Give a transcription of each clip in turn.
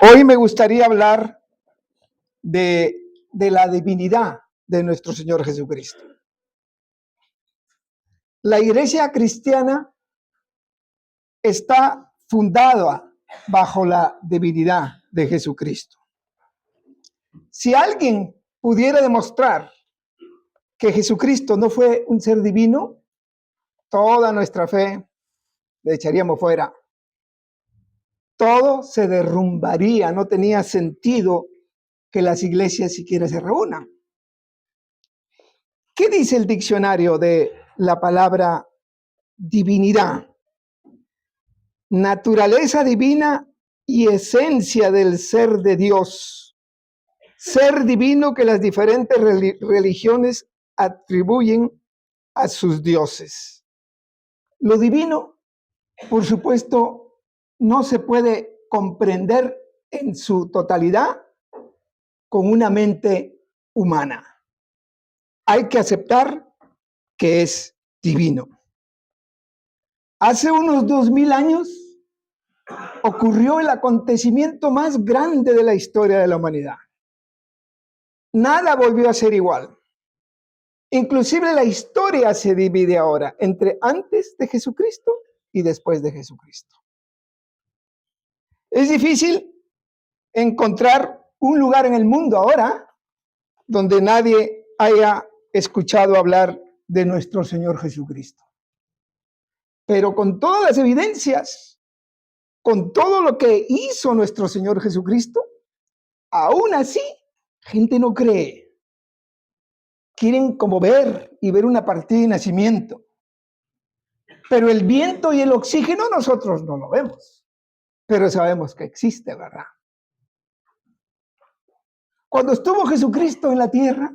Hoy me gustaría hablar de la divinidad de nuestro Señor Jesucristo. La iglesia cristiana está fundada bajo la divinidad de Jesucristo. Si alguien pudiera demostrar que Jesucristo no fue un ser divino, toda nuestra fe le echaríamos fuera. Todo se derrumbaría, no tenía sentido que las iglesias siquiera se reúnan. ¿Qué dice el diccionario de la palabra divinidad? Naturaleza divina y esencia del ser de Dios. Ser divino que las diferentes religiones atribuyen a sus dioses. Lo divino, por supuesto, no se puede comprender en su totalidad con una mente humana. Hay que aceptar que es divino. Hace unos 2000 años ocurrió el acontecimiento más grande de la historia de la humanidad. Nada volvió a ser igual. Inclusive la historia se divide ahora entre antes de Jesucristo y después de Jesucristo. Es difícil encontrar un lugar en el mundo ahora donde nadie haya escuchado hablar de nuestro Señor Jesucristo. Pero con todas las evidencias, con todo lo que hizo nuestro Señor Jesucristo, aún así, gente no cree. Quieren como ver y ver una partida de nacimiento. Pero el viento y el oxígeno nosotros no lo vemos. Pero sabemos que existe, ¿verdad? Cuando estuvo Jesucristo en la tierra,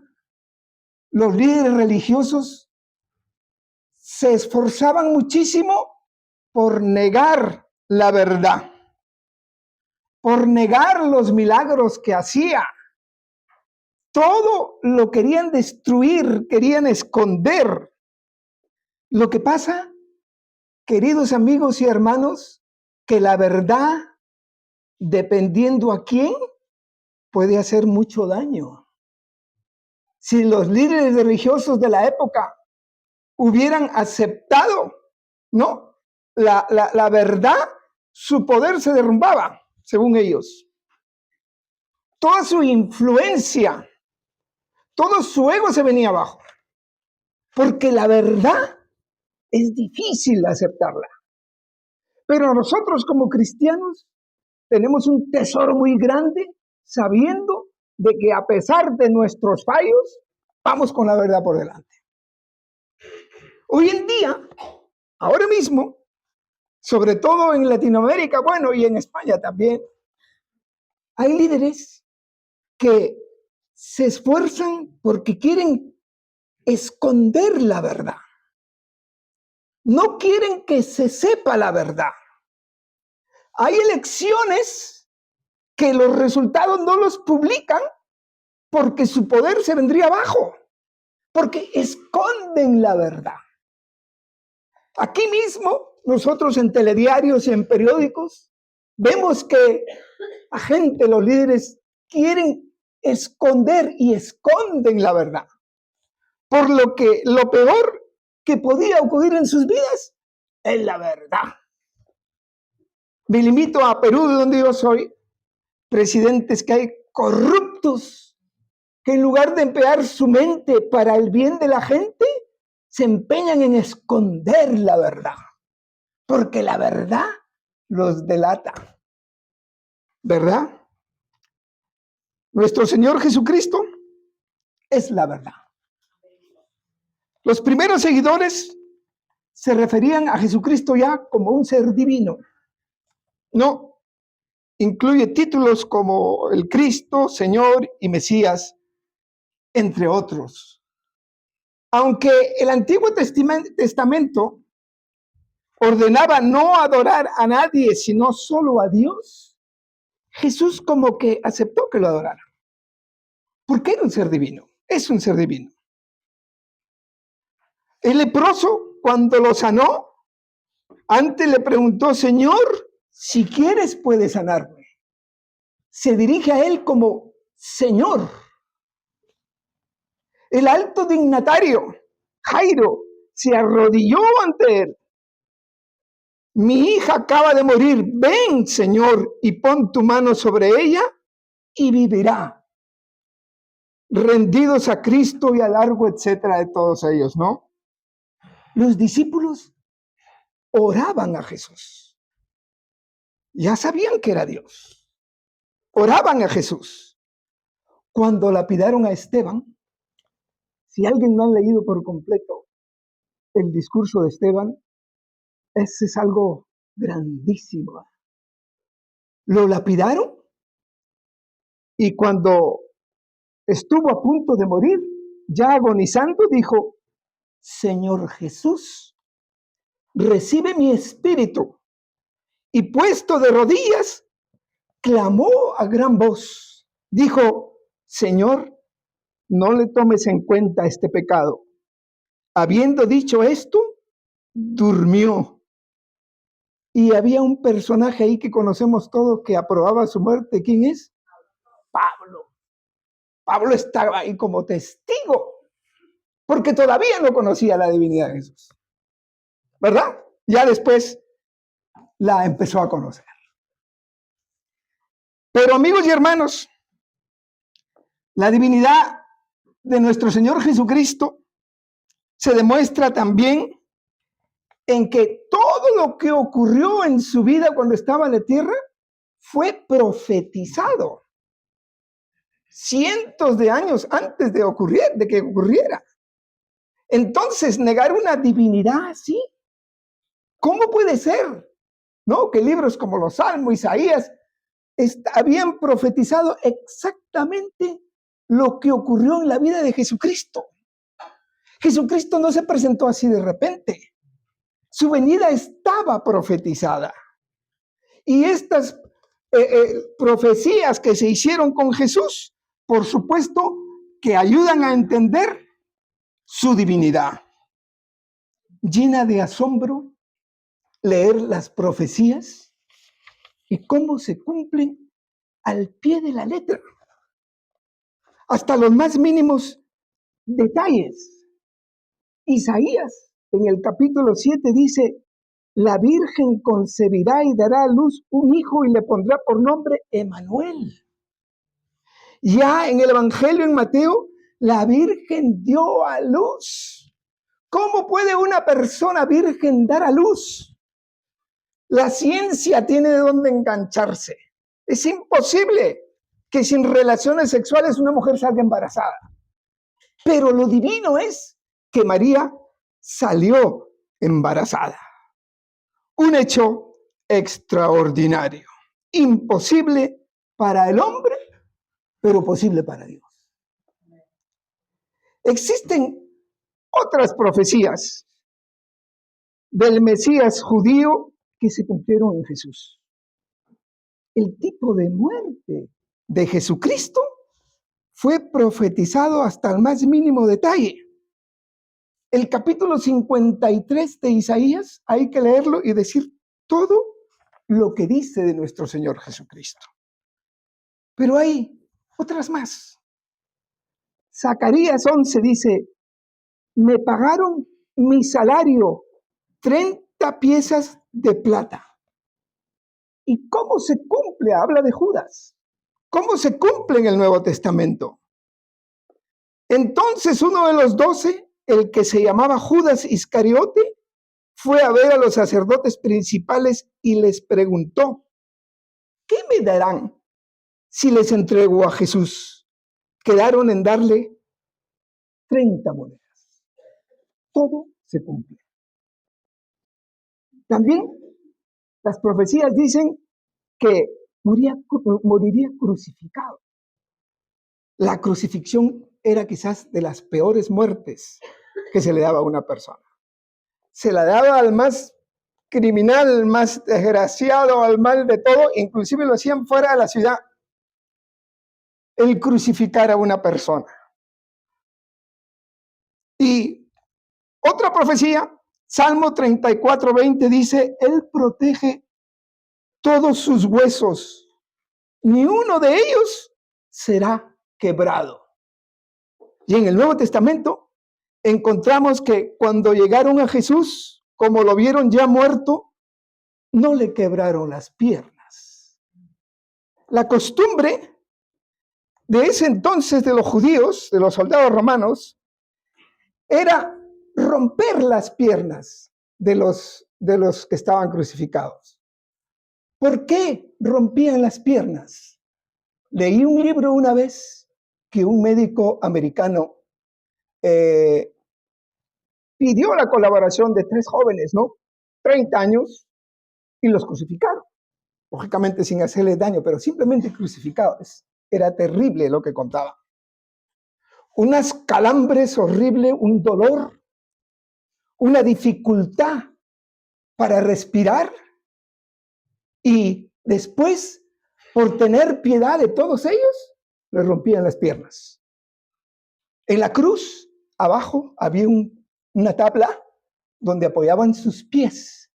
los líderes religiosos se esforzaban muchísimo por negar la verdad, por negar los milagros que hacía. Todo lo querían destruir, querían esconder. Lo que pasa, queridos amigos y hermanos, que la verdad, dependiendo a quién, puede hacer mucho daño. Si los líderes religiosos de la época hubieran aceptado, ¿no?, la verdad, su poder se derrumbaba, según ellos. Toda su influencia, todo su ego se venía abajo. Porque la verdad es difícil aceptarla. Pero nosotros como cristianos tenemos un tesoro muy grande sabiendo de que a pesar de nuestros fallos, vamos con la verdad por delante. Hoy en día, ahora mismo, sobre todo en Latinoamérica, bueno, y en España también, hay líderes que se esfuerzan porque quieren esconder la verdad. No quieren que se sepa la verdad. Hay elecciones que los resultados no los publican porque su poder se vendría abajo, porque esconden la verdad. Aquí mismo, nosotros en telediarios y en periódicos, vemos que la gente, los líderes, quieren esconder y esconden la verdad. Por lo que lo peor que podía ocurrir en sus vidas es la verdad. Me limito a Perú, de donde yo soy, presidentes que hay corruptos, que en lugar de emplear su mente para el bien de la gente, se empeñan en esconder la verdad, porque la verdad los delata, ¿verdad? Nuestro Señor Jesucristo es la verdad. Los primeros seguidores se referían a Jesucristo ya como un ser divino. No, incluye títulos como el Cristo, Señor y Mesías, entre otros. Aunque el Antiguo Testamento ordenaba no adorar a nadie, sino solo a Dios, Jesús como que aceptó que lo adorara. Porque era un ser divino, es un ser divino. El leproso, cuando lo sanó, antes le preguntó: Señor, si quieres puedes sanarme. se dirige a él como Señor. El alto dignatario, Jairo, se arrodilló ante él. Mi hija acaba de morir. Ven, Señor, y pon tu mano sobre ella y vivirá. Rendidos a Cristo y a largo, etcétera, de todos ellos, ¿no? Los discípulos oraban a Jesús. Ya sabían que era Dios. Oraban a Jesús. Cuando lapidaron a Esteban, si alguien no ha leído por completo el discurso de Esteban, ese es algo grandísimo. Lo lapidaron y cuando estuvo a punto de morir, ya agonizando, dijo: Señor Jesús, recibe mi espíritu. Y puesto de rodillas, clamó a gran voz. Dijo: Señor, no le tomes en cuenta este pecado. Habiendo dicho esto, durmió. Y había un personaje ahí que conocemos todos que aprobaba su muerte. ¿Quién es? Pablo. Pablo estaba ahí como testigo, porque todavía no conocía la divinidad de Jesús, ¿verdad? Ya después la empezó a conocer. Pero amigos y hermanos, la divinidad de nuestro Señor Jesucristo se demuestra también en que todo lo que ocurrió en su vida cuando estaba en la tierra fue profetizado cientos de años antes de que ocurriera. Entonces, negar una divinidad así, ¿cómo puede ser? ¿No? Que libros como los Salmos, Isaías, habían profetizado exactamente lo que ocurrió en la vida de Jesucristo. Jesucristo no se presentó así de repente. Su venida estaba profetizada. Y estas profecías que se hicieron con Jesús, por supuesto, que ayudan a entender su divinidad. Llena de asombro leer las profecías y cómo se cumplen al pie de la letra, hasta los más mínimos detalles. Isaías, en el capítulo 7, dice: la Virgen concebirá y dará a luz un hijo y le pondrá por nombre Emanuel. Ya en el Evangelio en Mateo, la Virgen dio a luz. ¿Cómo puede una persona virgen dar a luz? La ciencia tiene de dónde engancharse. Es imposible que sin relaciones sexuales una mujer salga embarazada. Pero lo divino es que María salió embarazada. Un hecho extraordinario, imposible para el hombre, pero posible para Dios. Existen otras profecías del Mesías judío que se cumplieron en Jesús. El tipo de muerte de Jesucristo fue profetizado hasta el más mínimo detalle. El capítulo 53 de Isaías, hay que leerlo y decir todo lo que dice de nuestro Señor Jesucristo. Pero hay otras más. Zacarías 11 dice: me pagaron mi salario, 30 piezas de plata. ¿Y cómo se cumple? Habla de Judas. ¿Cómo se cumple en el Nuevo Testamento? Entonces uno de los 12, el que se llamaba Judas Iscariote, fue a ver a los sacerdotes principales y les preguntó: ¿qué me darán si les entrego a Jesús? Quedaron en darle 30 monedas. Todo se cumple. También las profecías dicen que moriría crucificado. La crucifixión era quizás de las peores muertes que se le daba a una persona. Se la daba al más criminal, al más desgraciado, al mal de todo, inclusive lo hacían fuera de la ciudad, el crucificar a una persona. Y otra profecía, Salmo 34:20 dice: Él protege todos sus huesos, ni uno de ellos será quebrado. Y en el Nuevo Testamento encontramos que cuando llegaron a Jesús, como lo vieron ya muerto, no le quebraron las piernas. La costumbre de ese entonces de los judíos, de los soldados romanos, era romper las piernas de los que estaban crucificados. ¿Por qué rompían las piernas? Leí un libro una vez que un médico americano pidió la colaboración de 3 jóvenes, ¿no? 30 años, y los crucificaron. Lógicamente sin hacerles daño, pero simplemente crucificados. Era terrible lo que contaba. Unas calambres horribles, un dolor, una dificultad para respirar, y después, por tener piedad de todos ellos, les rompían las piernas. En la cruz, abajo, había una tabla donde apoyaban sus pies.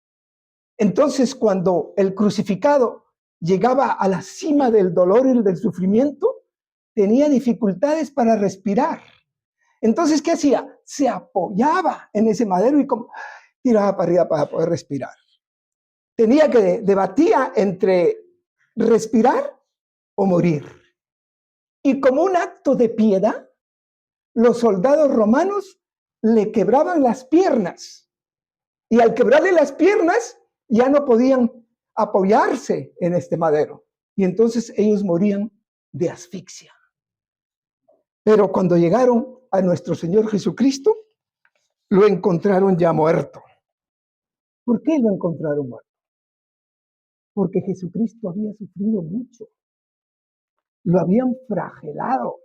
Entonces, cuando el crucificado llegaba a la cima del dolor y del sufrimiento, tenía dificultades para respirar. Entonces, ¿qué hacía? Se apoyaba en ese madero y como tiraba para arriba para poder respirar. Tenía que debatía entre respirar o morir. Y como un acto de piedad, los soldados romanos le quebraban las piernas. Y al quebrarle las piernas, ya no podían apoyarse en este madero. Y entonces ellos morían de asfixia. Pero cuando llegaron a nuestro Señor Jesucristo, lo encontraron ya muerto. ¿Por qué lo encontraron muerto? Porque Jesucristo había sufrido mucho. Lo habían flagelado.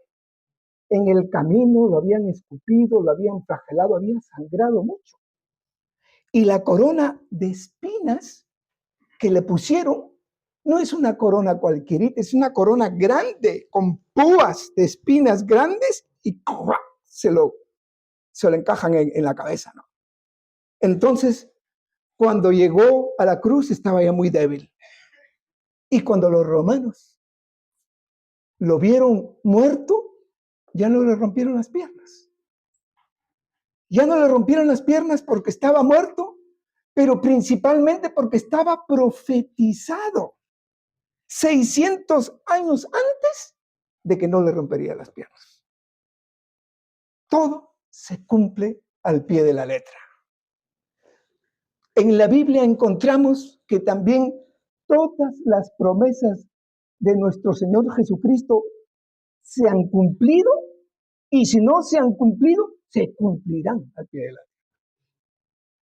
En el camino lo habían escupido, lo habían flagelado, había sangrado mucho. Y la corona de espinas que le pusieron no es una corona cualquiera, es una corona grande, con púas de espinas grandes y se lo encajan en la cabeza, ¿no? Entonces, cuando llegó a la cruz estaba ya muy débil. Y cuando los romanos lo vieron muerto, ya no le rompieron las piernas. Ya no le rompieron las piernas porque estaba muerto, pero principalmente porque estaba profetizado 600 años antes de que no le rompería las piernas. Todo se cumple al pie de la letra. En la Biblia encontramos que también todas las promesas de nuestro Señor Jesucristo se han cumplido, y si no se han cumplido, se cumplirán al pie de la letra.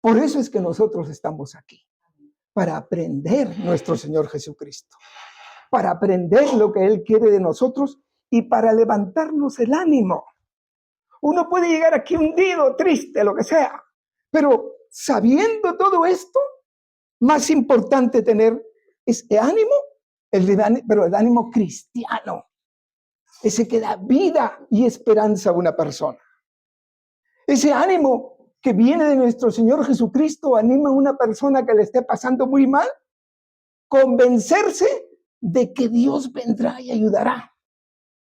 Por eso es que nosotros estamos aquí, para aprender nuestro Señor Jesucristo, para aprender lo que Él quiere de nosotros y para levantarnos el ánimo. Uno puede llegar aquí hundido, triste, lo que sea, pero sabiendo todo esto, más importante tener ese ánimo, pero el ánimo cristiano, ese que da vida y esperanza a una persona. Ese ánimo que viene de nuestro Señor Jesucristo anima a una persona que le esté pasando muy mal, convencerse de que Dios vendrá y ayudará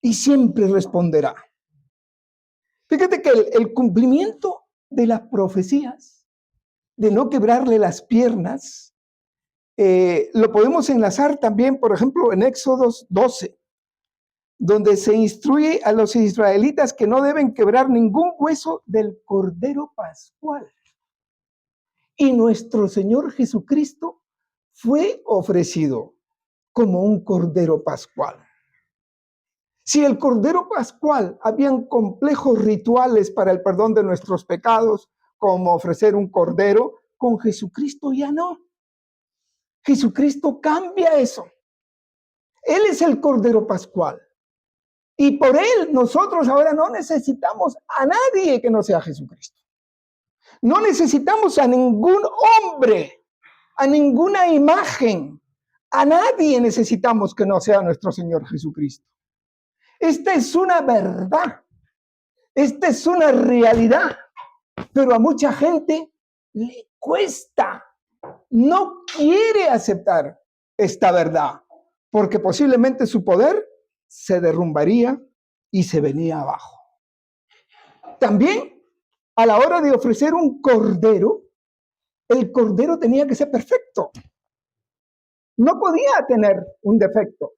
y siempre responderá. Fíjate que el cumplimiento de las profecías de no quebrarle las piernas lo podemos enlazar también, por ejemplo, en Éxodo 12, donde se instruye a los israelitas que no deben quebrar ningún hueso del Cordero Pascual. Y nuestro Señor Jesucristo fue ofrecido como un Cordero Pascual. Si el Cordero Pascual habían complejos rituales para el perdón de nuestros pecados, como ofrecer un cordero, con Jesucristo ya no. Jesucristo cambia eso. Él es el Cordero Pascual. Y por Él nosotros ahora no necesitamos a nadie que no sea Jesucristo. No necesitamos a ningún hombre, a ninguna imagen. A nadie necesitamos que no sea nuestro Señor Jesucristo. Esta es una verdad. Esta es una realidad. Pero a mucha gente le cuesta. No quiere aceptar esta verdad. porque posiblemente su poder se derrumbaría y se venía abajo. También, a la hora de ofrecer un cordero, el cordero tenía que ser perfecto. No podía tener un defecto.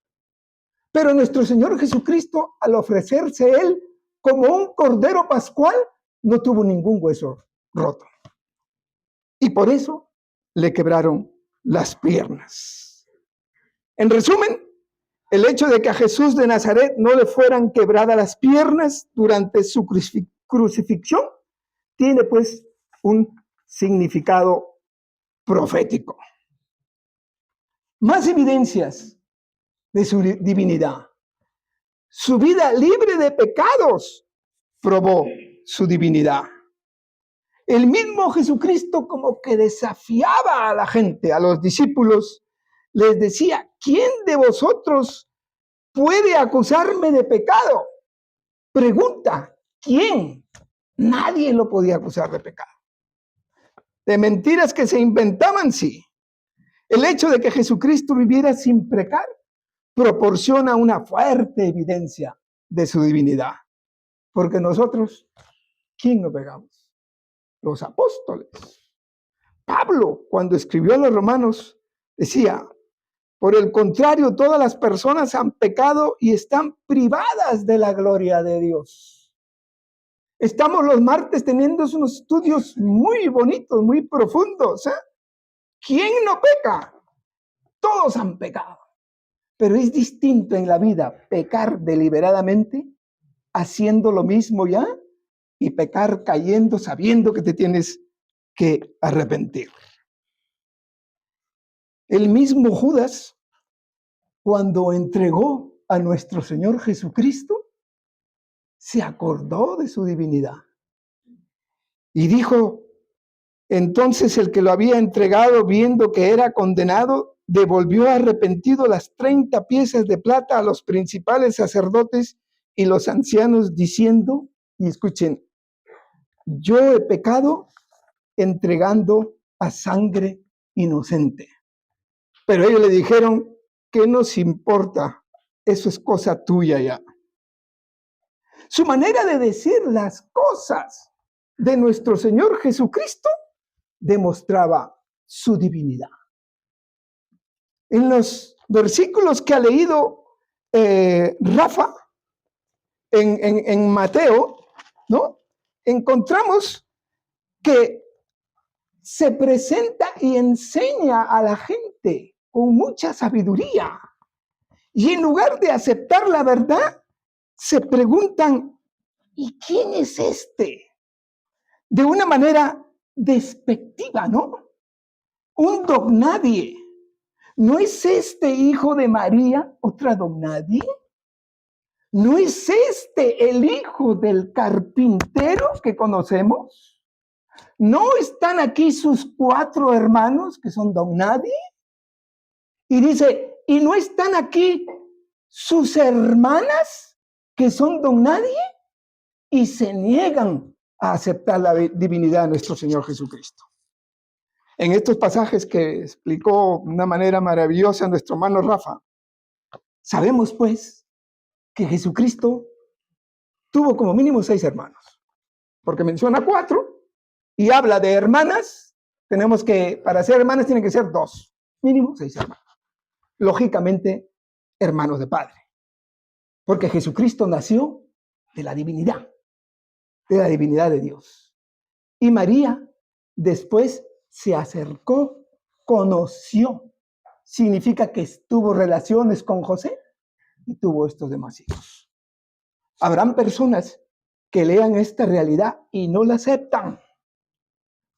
Pero nuestro Señor Jesucristo, al ofrecerse Él como un cordero pascual, no tuvo ningún hueso roto. Y por eso le quebraron las piernas. En resumen, el hecho de que a Jesús de Nazaret no le fueran quebradas las piernas durante su crucifixión tiene pues un significado profético. Más evidencias de su divinidad. Su vida libre de pecados probó su divinidad. El mismo Jesucristo como que desafiaba a la gente, a los discípulos, les decía, ¿quién de vosotros puede acusarme de pecado? Pregunta, ¿quién? Nadie lo podía acusar de pecado. De mentiras que se inventaban, sí. El hecho de que Jesucristo viviera sin pecar proporciona una fuerte evidencia de su divinidad. Porque nosotros, ¿quién no pecamos? Los apóstoles. Pablo, cuando escribió a los romanos, decía, por el contrario, todas las personas han pecado y están privadas de la gloria de Dios. Estamos los martes teniendo unos estudios muy bonitos, muy profundos. ¿Quién no peca? Todos han pecado. Pero es distinto en la vida pecar deliberadamente, haciendo lo mismo ya, y pecar cayendo sabiendo que te tienes que arrepentir. El mismo Judas, cuando entregó a nuestro Señor Jesucristo, se acordó de su divinidad y dijo, entonces el que lo había entregado, viendo que era condenado, devolvió arrepentido las 30 piezas de plata a los principales sacerdotes y los ancianos, diciendo, y escuchen, yo he pecado entregando a sangre inocente. Pero ellos le dijeron, ¿qué nos importa? Eso es cosa tuya ya. Su manera de decir las cosas de nuestro Señor Jesucristo demostraba su divinidad. En los versículos que ha leído Rafa en Mateo, ¿no? Encontramos que se presenta y enseña a la gente con mucha sabiduría. Y en lugar de aceptar la verdad, se preguntan, ¿y quién es este? De una manera despectiva, ¿no? Un don nadie. ¿No es este hijo de María otra don nadie? ¿No es este el hijo del carpintero que conocemos? ¿No están aquí sus 4 hermanos que son don nadie? Y dice, ¿y no están aquí sus hermanas que son don nadie? Y se niegan a aceptar la divinidad de nuestro Señor Jesucristo. En estos pasajes que explicó de una manera maravillosa nuestro hermano Rafa, sabemos pues que Jesucristo tuvo como mínimo 6 hermanos, porque menciona 4 y habla de hermanas. Tenemos que, para ser hermanas tienen que ser 2, mínimo 6 hermanos. Lógicamente, hermanos de padre, porque Jesucristo nació de la divinidad de Dios. Y María después se acercó, conoció, significa que tuvo relaciones con José y tuvo estos demás hijos. Habrán personas que lean esta realidad y no la aceptan.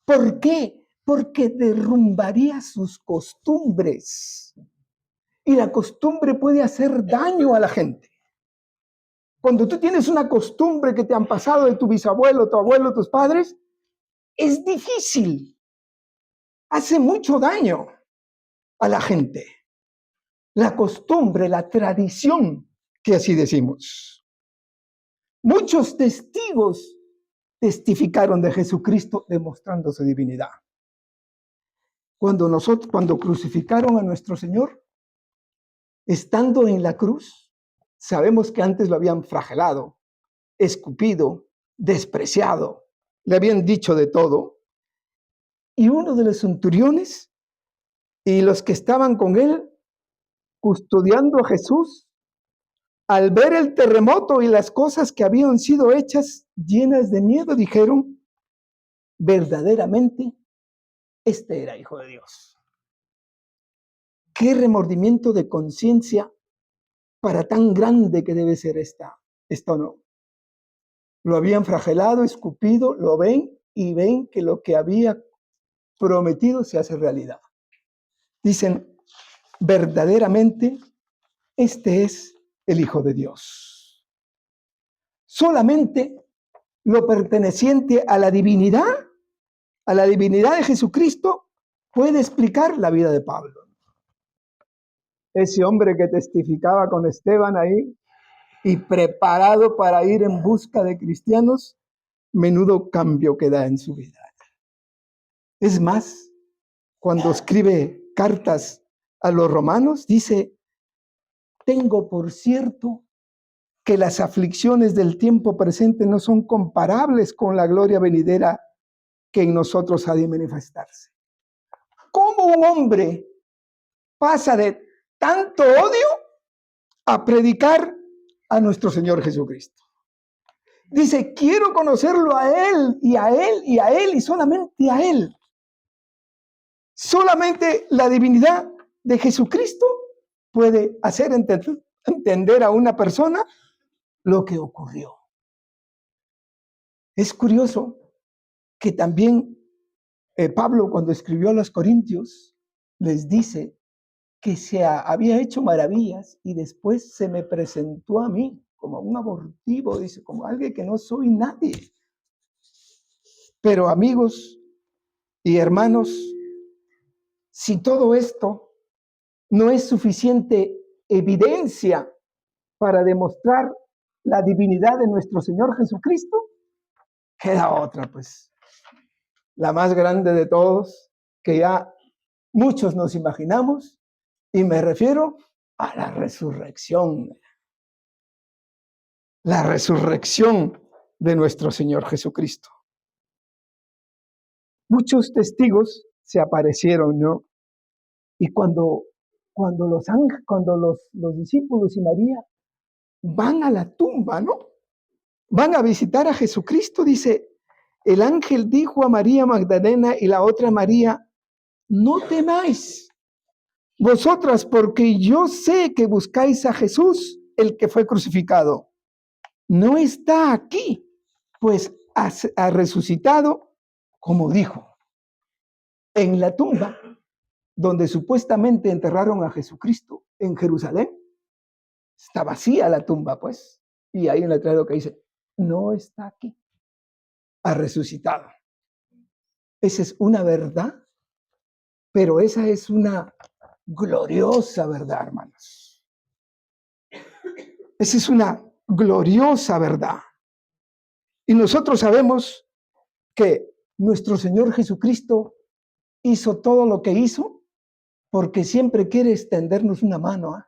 ¿Por qué? Porque derrumbaría sus costumbres. Y la costumbre puede hacer daño a la gente. Cuando tú tienes una costumbre que te han pasado de tu bisabuelo, tu abuelo, tus padres, es difícil. Hace mucho daño a la gente. La costumbre, la tradición, que así decimos. Muchos testigos testificaron de Jesucristo demostrando su divinidad. Cuando crucificaron a nuestro Señor, estando en la cruz, sabemos que antes lo habían flagelado, escupido, despreciado, le habían dicho de todo. Y uno de los centuriones y los que estaban con él custodiando a Jesús, al ver el terremoto y las cosas que habían sido hechas llenas de miedo, dijeron, verdaderamente, este era hijo de Dios. Qué remordimiento de conciencia para tan grande que debe ser esto no. Lo habían flagelado, escupido, lo ven y ven que lo que había prometido se hace realidad. Dicen, verdaderamente, este es el Hijo de Dios. Solamente lo perteneciente a la divinidad de Jesucristo, puede explicar la vida de Pablo. Ese hombre que testificaba con Esteban ahí y preparado para ir en busca de cristianos, menudo cambio que da en su vida. Es más, cuando escribe cartas a los romanos, dice, tengo por cierto que las aflicciones del tiempo presente no son comparables con la gloria venidera que en nosotros ha de manifestarse. ¿Cómo un hombre pasa de tanto odio a predicar a nuestro Señor Jesucristo? Dice, quiero conocerlo a Él, y a Él, y a Él, y solamente a Él. Solamente la divinidad de Jesucristo puede hacer entender a una persona lo que ocurrió. Es curioso que también Pablo, cuando escribió a los Corintios, les dice que se había hecho maravillas y después se me presentó a mí como un abortivo, dice, como alguien que no soy nadie. Pero amigos y hermanos, si todo esto no es suficiente evidencia para demostrar la divinidad de nuestro Señor Jesucristo, queda otra, pues, la más grande de todos, que ya muchos nos imaginamos, y me refiero a la resurrección. La resurrección de nuestro Señor Jesucristo. Muchos testigos se aparecieron, ¿no? Y cuando los discípulos y María van a la tumba, ¿no? Van a visitar a Jesucristo, dice, el ángel dijo a María Magdalena y la otra María, no temáis vosotras, porque yo sé que buscáis a Jesús, el que fue crucificado. No está aquí, pues ha resucitado, como dijo. En la tumba donde supuestamente enterraron a Jesucristo en Jerusalén, está vacía la tumba, pues. Y hay un letrero que dice, no está aquí, ha resucitado. Esa es una verdad, pero esa es una gloriosa verdad, hermanos. Esa es una gloriosa verdad. Y nosotros sabemos que nuestro Señor Jesucristo hizo todo lo que hizo porque siempre quiere extendernos una mano.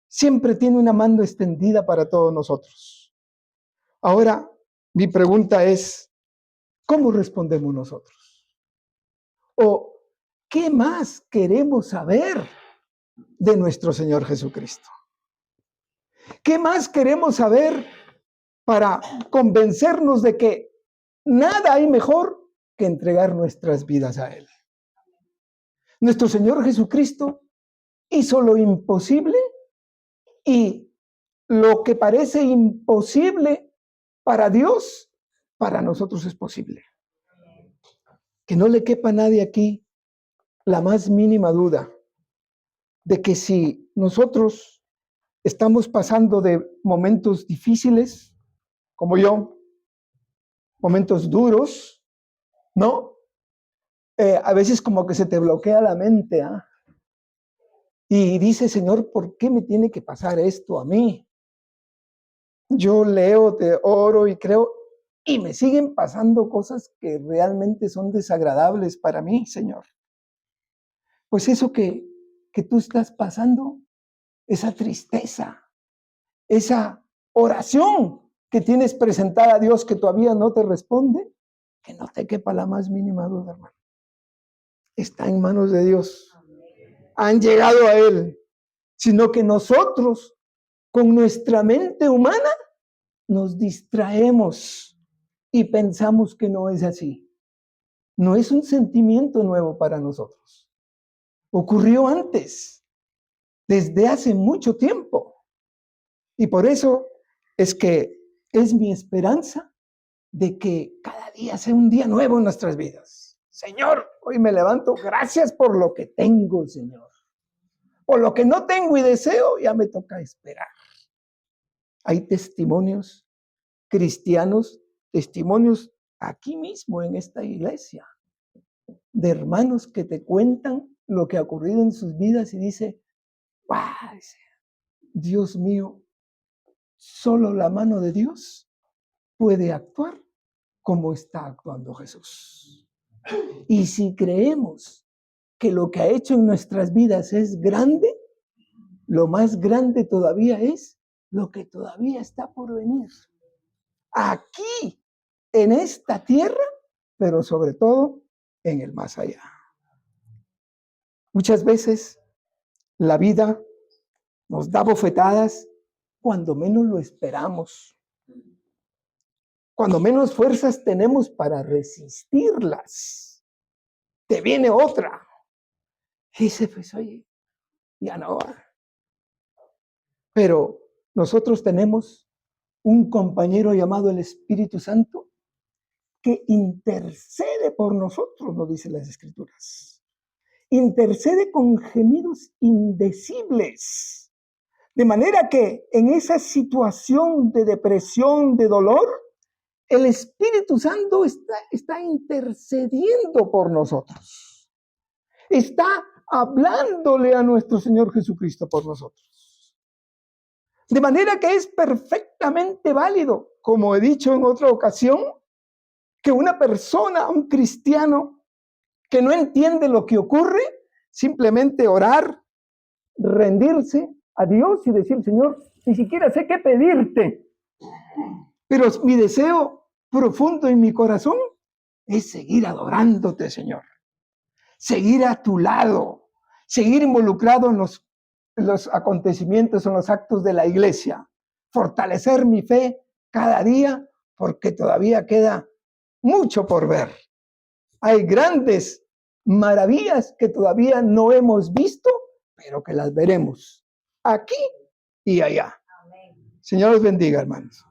Siempre tiene una mano extendida para todos nosotros. Ahora, mi pregunta es, ¿cómo respondemos nosotros? ¿O qué más queremos saber de nuestro Señor Jesucristo? ¿Qué más queremos saber para convencernos de que nada hay mejor que entregar nuestras vidas a Él? Nuestro Señor Jesucristo hizo lo imposible y lo que parece imposible para Dios, para nosotros es posible. Que no le quepa a nadie aquí la más mínima duda de que si nosotros estamos pasando de momentos difíciles, como yo, momentos duros, ¿no? A veces como que se te bloquea la mente, ¿eh? Y dice, Señor, ¿por qué me tiene que pasar esto a mí? Yo leo, te oro y creo, y me siguen pasando cosas que realmente son desagradables para mí, Señor. Pues eso que tú estás pasando esa tristeza, esa oración que tienes presentada a Dios que todavía no te responde, que no te quepa la más mínima duda, hermano. Está en manos de Dios. Han llegado a Él, sino que nosotros, con nuestra mente humana, nos distraemos y pensamos que no es así. No es un sentimiento nuevo para nosotros. Ocurrió antes, desde hace mucho tiempo. Y por eso es que es mi esperanza de que cada día sea un día nuevo en nuestras vidas. Señor, hoy me levanto, gracias por lo que tengo, Señor. Por lo que no tengo y deseo, ya me toca esperar. Hay testimonios cristianos, testimonios aquí mismo en esta iglesia, de hermanos que te cuentan lo que ha ocurrido en sus vidas y dice, ¡wow! Dios mío, solo la mano de Dios puede actuar como está actuando Jesús. Y si creemos que lo que ha hecho en nuestras vidas es grande, lo más grande todavía es lo que todavía está por venir. Aquí, en esta tierra, pero sobre todo en el más allá. Muchas veces la vida nos da bofetadas cuando menos lo esperamos, cuando menos fuerzas tenemos para resistirlas. Te viene otra. Y dice, pues oye, ya no va. Pero nosotros tenemos un compañero llamado el Espíritu Santo que intercede por nosotros, nos dicen las Escrituras. Intercede con gemidos indecibles. De manera que en esa situación de depresión, de dolor, el Espíritu Santo está intercediendo por nosotros. Está hablándole a nuestro Señor Jesucristo por nosotros. De manera que es perfectamente válido, como he dicho en otra ocasión, que una persona, un cristiano, que no entiende lo que ocurre, simplemente orar, rendirse a Dios y decir, Señor, ni siquiera sé qué pedirte, pero mi deseo profundo en mi corazón es seguir adorándote, Señor, seguir a tu lado, seguir involucrado en los acontecimientos, en los actos de la iglesia, fortalecer mi fe cada día, porque todavía queda mucho por ver. Hay grandes maravillas que todavía no hemos visto, pero que las veremos aquí y allá. Amén. Señor los bendiga, hermanos.